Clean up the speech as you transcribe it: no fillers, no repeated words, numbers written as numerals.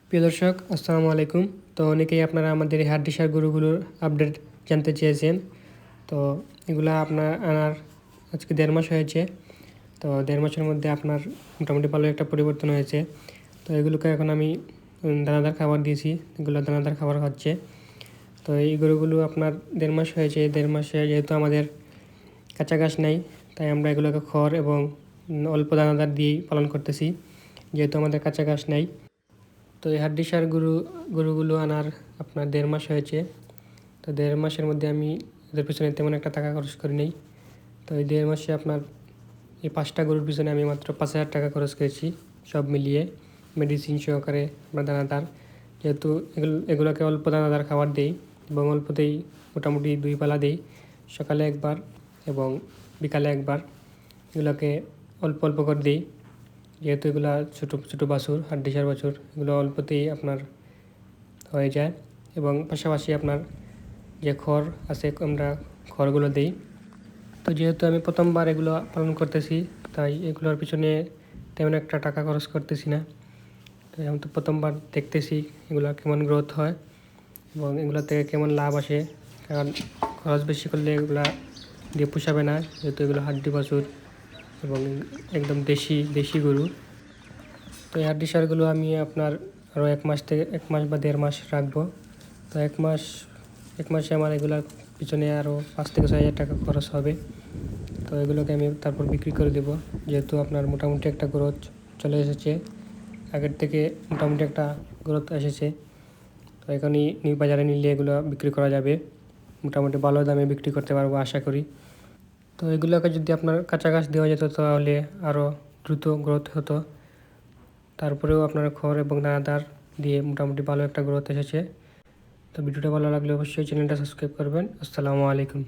প্রিয় দর্শক, আসসালামু আলাইকুম। তো অনেকেই আপনারা আমাদের এই হাড্ডি সার গরুগুলোর আপডেট জানতে চেয়েছেন। তো এগুলা আপনার আনার আজকে 1.5 মাস হয়েছে। তো 1.5 মাসের মধ্যে আপনার মোটামুটি ভালো একটা পরিবর্তন হয়েছে। তো এগুলোকে এখন আমি দানাদার খাবার দিয়েছি, এগুলো দানাদার খাবার খাচ্ছে। তো এই গরুগুলো আপনার 1.5 মাস হয়েছে। 1.5 মাসে যেহেতু আমাদের কাঁচা ঘাস নাই, তাই আমরা এগুলোকে খড় এবং অল্প দানাদার দিয়েই পালন করতেছি, যেহেতু আমাদের কাঁচা ঘাস নাই। তো এই হাড্ডি সার গরুগুলো আনার আপনার 1.5 মাস হয়েছে। তো 1.5 মাসের মধ্যে আমি এদের পিছনে তেমন একটা টাকা খরচ করি নাই। তো এই 1.5 মাসে আপনার এই 5টা গরুর পিছনে আমি মাত্র 5,000 টাকা খরচ করেছি, সব মিলিয়ে মেডিসিন সহকারে আপনার দানাদার। যেহেতু এগুলোকে অল্প দানাদার খাবার দেই এবং অল্পতেই মোটামুটি 2 বেলা দিই, সকালে একবার এবং বিকালে একবার। এগুলোকে অল্প অল্প করে দিই, যেহেতু এগুলো ছোটো ছোটো বাছুর, হাড্ডি সার বাছুর, এগুলো অল্পতেই আপনার হয়ে যায়। এবং পাশাপাশি আপনার যে খড় আছে, আমরা খড়গুলো দিই। তো যেহেতু আমি প্রথমবার এগুলো পালন করতেছি, তাই এগুলোর পিছনে তেমন একটা টাকা খরচ করতেছি না। তো আমি তো প্রথমবার দেখতেছি এগুলো কেমন গ্রোথ হয় এবং এগুলো থেকে কেমন লাভ আসে। কারণ খরচ বেশি করলে এগুলা দিয়ে পোষাবে না, যেহেতু এগুলো হাড্ডি বাছুর এবং একদম দেশি গরু। তো এই হাড্ডি সারগুলো আমি আপনার আরও 1 মাস থেকে 1 মাস বা 1.5 মাস রাখবো। তো 1 মাসে আমার এগুলোর পিছনে আরও 5 থেকে 6,000 টাকা খরচ হবে। তো এগুলোকে আমি তারপর বিক্রি করে দেবো, যেহেতু আপনার মোটামুটি একটা গ্রোথ চলে এসেছে, আগের থেকে মোটামুটি একটা গ্রোথ এসেছে। তো এখনই বাজারে নিলে এগুলো বিক্রি করা যাবে, মোটামুটি ভালো দামে বিক্রি করতে পারবো আশা করি। তো এগুলোকে যদি আপনার কাঁচা ঘাস দেওয়া যেত তাহলে আরও দ্রুত গ্রোথ হতো। তারপরেও আপনার খড় এবং দানাদার দিয়ে মোটামুটি ভালো একটা গ্রোথ এসেছে। তো ভিডিওটা ভালো লাগলে অবশ্যই চ্যানেলটা সাবস্ক্রাইব করবেন। আসসালামু আলাইকুম।